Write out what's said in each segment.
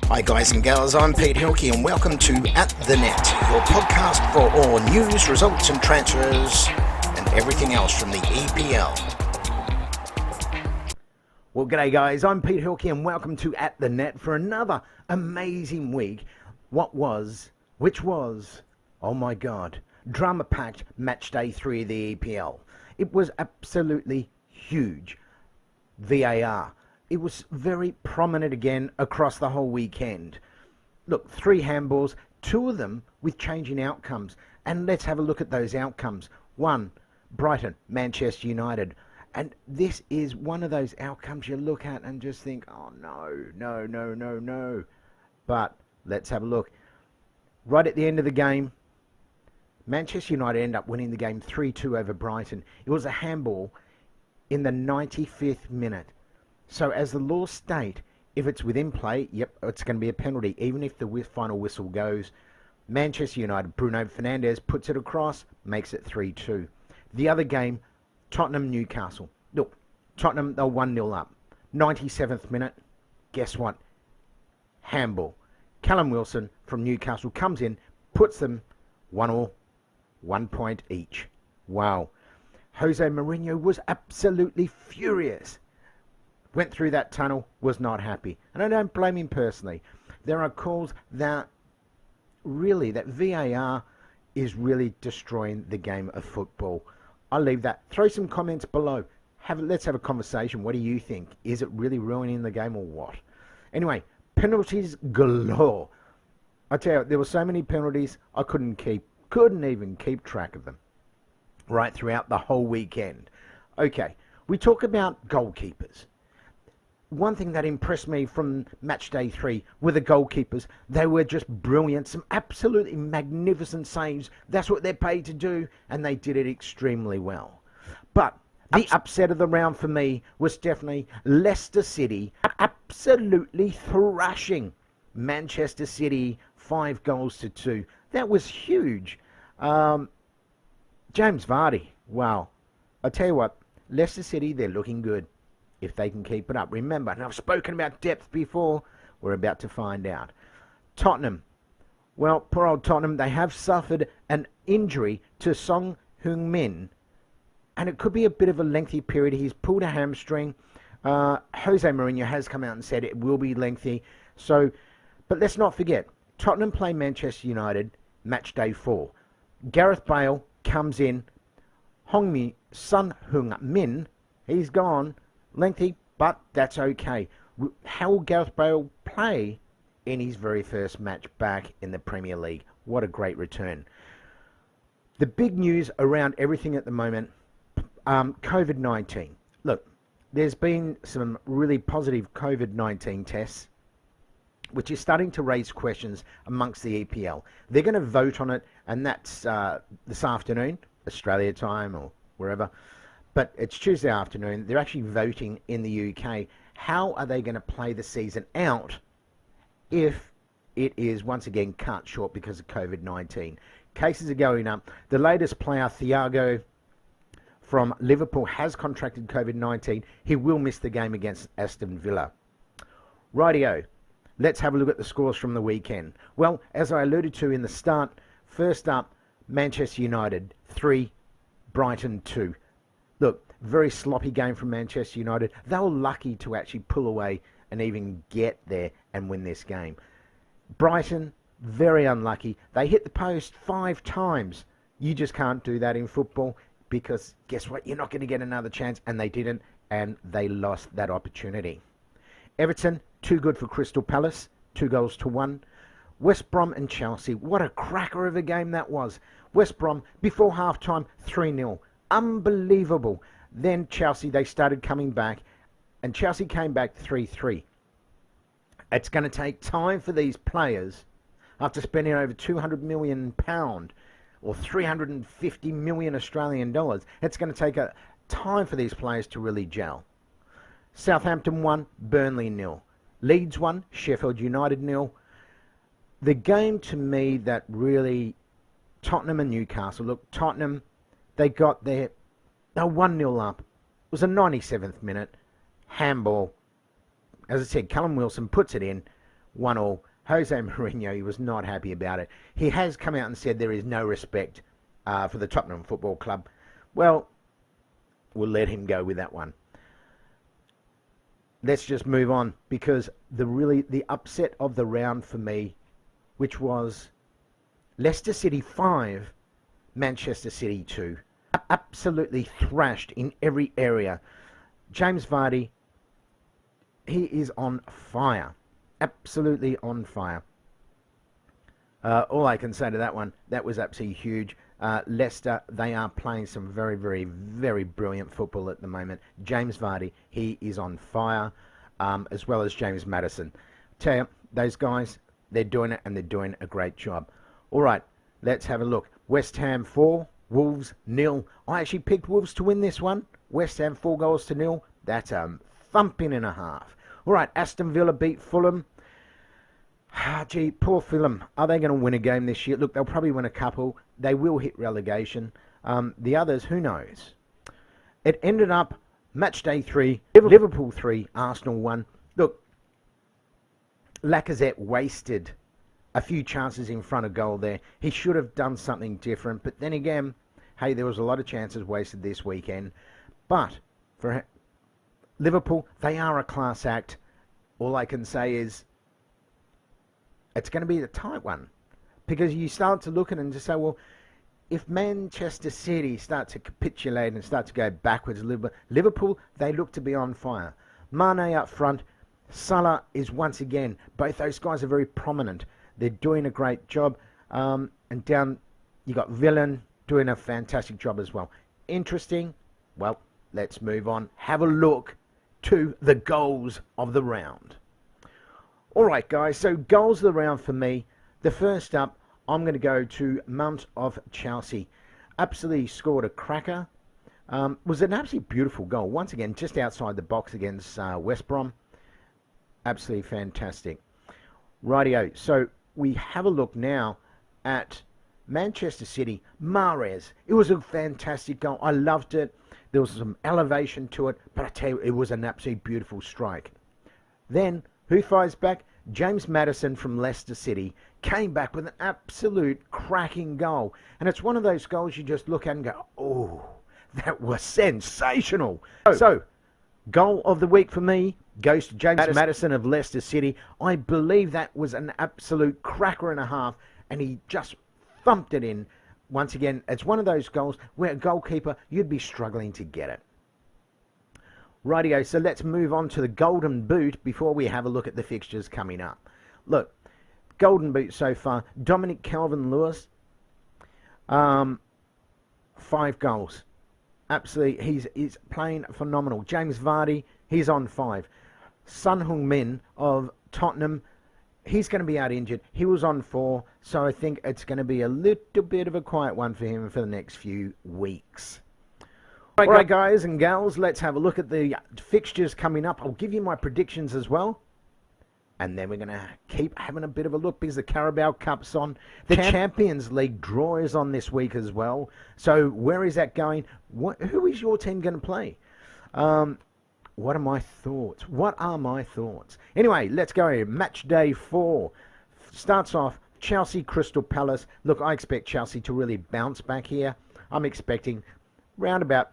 Hi guys and gals, I'm Pete Hilcke and welcome to At The Net, your podcast for all news, results and transfers and everything else from the EPL. Well, g'day guys, I'm Pete Hilcke and welcome to At The Net for another amazing week. Which was, oh my god, drama-packed Matchday 3 of the EPL. It was absolutely huge. VAR. It was very prominent again across the whole weekend. Look, 3 handballs, 2 of them with changing outcomes. And let's have a look at those outcomes. 1, Brighton, Manchester United. And this is one of those outcomes you look at and just think, oh no. But let's have a look. Right at the end of the game, Manchester United end up winning the game 3-2 over Brighton. It was a handball in the 95th minute. So as the laws state, if it's within play, yep, it's going to be a penalty, even if the final whistle goes. Manchester United, Bruno Fernandes puts it across, makes it 3-2. The other game, Tottenham-Newcastle. Look, Tottenham, they're 1-0 up. 97th minute, guess what? Handball. Callum Wilson from Newcastle comes in, puts them 1-1, 1 point each. Wow. Jose Mourinho was absolutely furious. Went through that tunnel, was not happy. And I don't blame him personally. There are calls that VAR is really destroying the game of football. I'll leave that. Throw some comments below. Let's have a conversation. What do you think? Is it really ruining the game or what? Anyway, penalties galore. I tell you, there were so many penalties, I couldn't even keep track of them right throughout the whole weekend. Okay, we talk about goalkeepers. One thing that impressed me from Matchday 3 were the goalkeepers. They were just brilliant. Some absolutely magnificent saves. That's what they're paid to do, and they did it extremely well. But the upset of the round for me was definitely Leicester City absolutely thrashing Manchester City 5-2. That was huge. James Vardy, wow. I'll tell you what, Leicester City, they're looking good. If they can keep it up. Remember, and I've spoken about depth before, we're about to find out. Tottenham. Well, poor old Tottenham, they have suffered an injury to Son Heung-min, and it could be a bit of a lengthy period. He's pulled a hamstring. Jose Mourinho has come out and said it will be lengthy. So, but let's not forget, Tottenham play Manchester United, match day 4. Gareth Bale comes in. Son Heung-min, he's gone. Lengthy, but that's okay. How will Gareth Bale play in his very first match back in the Premier League? What a great return. The big news around everything at the moment, COVID-19. Look, there's been some really positive COVID-19 tests, which is starting to raise questions amongst the EPL. They're going to vote on it, and that's this afternoon, Australia time or wherever. But it's Tuesday afternoon. They're actually voting in the UK. How are they going to play the season out if it is once again cut short because of COVID-19? Cases are going up. The latest player, Thiago from Liverpool, has contracted COVID-19. He will miss the game against Aston Villa. Rightio. Let's have a look at the scores from the weekend. Well, as I alluded to in the start, first up, Manchester United 3, Brighton 2. Look, very sloppy game from Manchester United. They were lucky to actually pull away and even get there and win this game. Brighton, very unlucky. They hit the post 5 times. You just can't do that in football because guess what? You're not going to get another chance, and they didn't, and they lost that opportunity. Everton, too good for Crystal Palace, 2-1. West Brom and Chelsea, what a cracker of a game that was. West Brom, before half-time, 3-0. Unbelievable. Then Chelsea, they started coming back, and Chelsea came back 3-3. It's going to take time for these players, after spending over £200 million or 350 million Australian dollars, it's going to take a time for these players to really gel. Southampton 1, Burnley 0. Leeds 1, Sheffield United 0. The game to me that really, Tottenham and Newcastle. Look, Tottenham, they got there, they were 1-0 up. It was a 97th minute handball. As I said, Callum Wilson puts it in. 1-1. Jose Mourinho, he was not happy about it. He has come out and said there is no respect for the Tottenham Football Club. Well, we'll let him go with that one. Let's just move on, because the upset of the round for me, which was Leicester City 5, Manchester City 2. Absolutely thrashed in every area. James Vardy, he is on fire. Absolutely on fire. All I can say to that one, that was absolutely huge. Leicester, they are playing some very, very, very brilliant football at the moment. James Vardy, he is on fire, as well as James Maddison. Tell you, those guys, they're doing it, and they're doing a great job. All right, let's have a look. West Ham 4, Wolves 0. I actually picked Wolves to win this one. West Ham 4-0. That's a thumping and a half. All right, Aston Villa beat Fulham. Gee, poor Fulham. Are they going to win a game this year? Look, they'll probably win a couple. They will hit relegation. The others, who knows? It ended up Matchday 3, Liverpool 3, Arsenal 1. Look, Lacazette wasted a few chances in front of goal there. He should have done something different. But then again, hey, there was a lot of chances wasted this weekend. But for Liverpool, they are a class act. All I can say is it's going to be a tight one, because you start to look at it and just say, well, if Manchester City start to capitulate and start to go backwards, Liverpool, they look to be on fire. Mane up front, Salah is once again, both those guys are very prominent. They're doing a great job. And down, you got Villain doing a fantastic job as well. Interesting. Well, let's move on. Have a look to the goals of the round. All right, guys, so goals of the round for me. The first up, I'm going to go to Mount of Chelsea. Absolutely scored a cracker. Was an absolutely beautiful goal. Once again, just outside the box against West Brom. Absolutely fantastic. Rightio, so we have a look now at Manchester City. Mahrez, it was a fantastic goal. I loved it. There was some elevation to it, but I tell you, it was an absolutely beautiful strike. Then, who fires back? James Maddison from Leicester City came back with an absolute cracking goal. And it's one of those goals you just look at and go, oh, that was sensational. So, goal of the week for me goes to James Maddison of Leicester City. I believe that was an absolute cracker and a half, and he just thumped it in. Once again, it's one of those goals where a goalkeeper, you'd be struggling to get it. Rightio, so let's move on to the Golden Boot before we have a look at the fixtures coming up. Look, Golden Boot so far, Dominic Calvert-Lewin, 5 goals. Absolutely, he's playing phenomenal. James Vardy, he's on 5. Son Heung-min of Tottenham, he's going to be out injured. He was on 4, so I think it's going to be a little bit of a quiet one for him for the next few weeks. All right, guys and gals, let's have a look at the fixtures coming up. I'll give you my predictions as well. And then we're going to keep having a bit of a look because the Carabao Cup's on. The Champions League draw is on this week as well. So where is that going? Who is your team going to play? What are my thoughts? Anyway, let's go. Match day 4 starts off Chelsea Crystal Palace. Look, I expect Chelsea to really bounce back here. I'm expecting round about,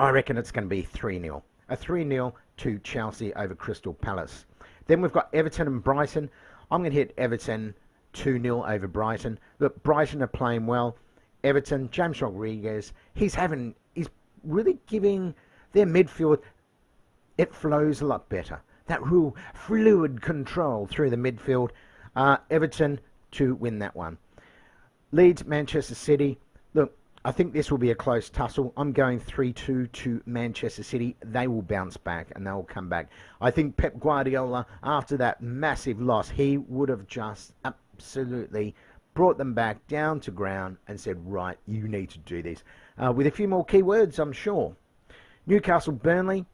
I reckon it's going to be 3-0. A 3-0 to Chelsea over Crystal Palace. Then we've got Everton and Brighton. I'm going to hit Everton 2-0 over Brighton. Look, Brighton are playing well. Everton, James Rodriguez, he's really giving their midfield, it flows a lot better. That real fluid control through the midfield. Everton to win that one. Leeds, Manchester City. Look, I think this will be a close tussle. I'm going 3-2 to Manchester City. They will bounce back and they will come back. I think Pep Guardiola, after that massive loss, he would have just absolutely brought them back down to ground and said, right, you need to do this. With a few more key words, I'm sure. Newcastle, Burnley.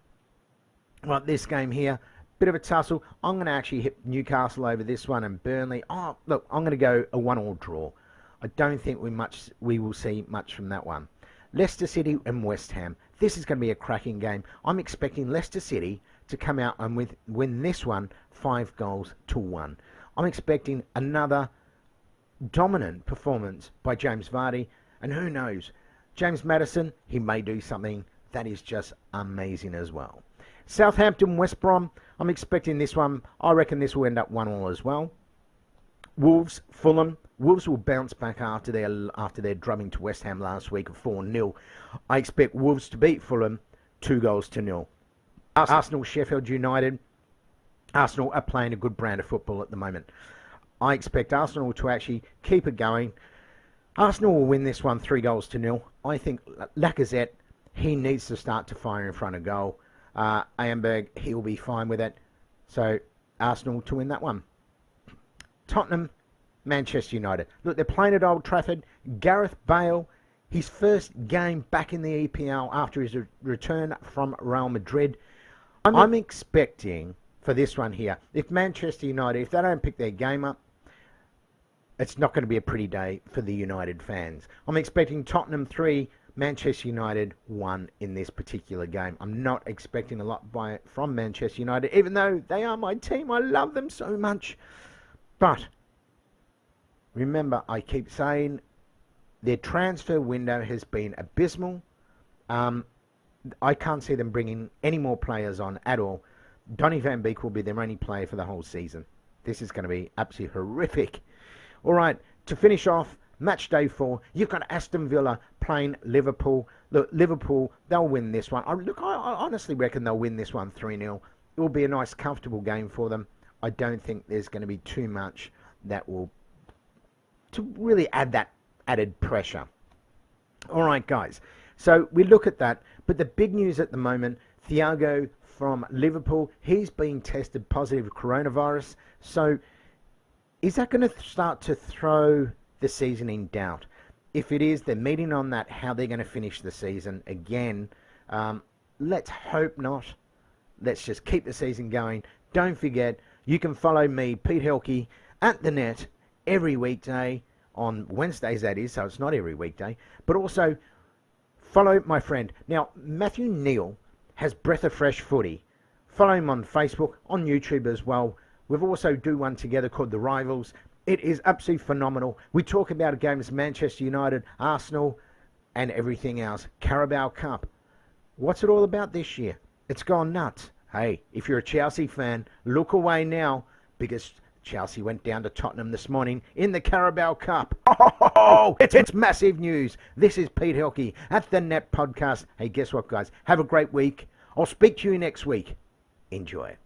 Well, this game here, bit of a tussle. I'm going to actually hit Newcastle over this one and Burnley. Oh, look, I'm going to go a 1-1 draw. I don't think we will see much from that one. Leicester City and West Ham. This is going to be a cracking game. I'm expecting Leicester City to come out and win this one 5-1. I'm expecting another dominant performance by James Vardy, and who knows, James Maddison, he may do something that is just amazing as well. Southampton, West Brom, I'm expecting this one. I reckon this will end up 1-1 as well. Wolves, Fulham. Wolves will bounce back after their drubbing to West Ham last week of 4-0. I expect Wolves to beat Fulham 2-0. Arsenal, Sheffield United. Arsenal are playing a good brand of football at the moment. I expect Arsenal to actually keep it going. Arsenal will win this one 3-0. I think Lacazette, he needs to start to fire in front of goal. Amberg, he'll be fine with it. So Arsenal to win that one. Tottenham, Manchester United. Look, they're playing at Old Trafford. Gareth Bale, his first game back in the EPL after his return from Real Madrid. I'm expecting for this one here, if Manchester United, if they don't pick their game up, it's not going to be a pretty day for the United fans. I'm expecting Tottenham 3, Manchester United 1 in this particular game. I'm not expecting a lot from Manchester United, even though they are my team. I love them so much. But remember, I keep saying their transfer window has been abysmal. I can't see them bringing any more players on at all. Donny van Beek will be their only player for the whole season. This is going to be absolutely horrific. All right, to finish off, match day 4, you've got Aston Villa playing Liverpool. Look, Liverpool, they'll win this one. I honestly reckon they'll win this one 3-0. It will be a nice, comfortable game for them. I don't think there's going to be too much that will to really add that added pressure. All right, guys. So we look at that. But the big news at the moment, Thiago from Liverpool, he's being tested positive for coronavirus. So is that going to start to throw the season in doubt? If it is, they're meeting on that, how they're going to finish the season. Again, let's hope not. Let's just keep the season going. Don't forget, you can follow me, Pete Hilcke, at the net every weekday, on Wednesdays that is, so it's not every weekday, but also follow my friend. Now, Matthew Neal has Breath of Fresh Footy. Follow him on Facebook, on YouTube as well. We've also do one together called The Rivals. It is absolutely phenomenal. We talk about games Manchester United, Arsenal, and everything else. Carabao Cup. What's it all about this year? It's gone nuts. Hey, if you're a Chelsea fan, look away now, because Chelsea went down to Tottenham this morning in the Carabao Cup. Oh, it's massive news. This is Pete Hilcke at the Net Podcast. Hey, guess what, guys? Have a great week. I'll speak to you next week. Enjoy.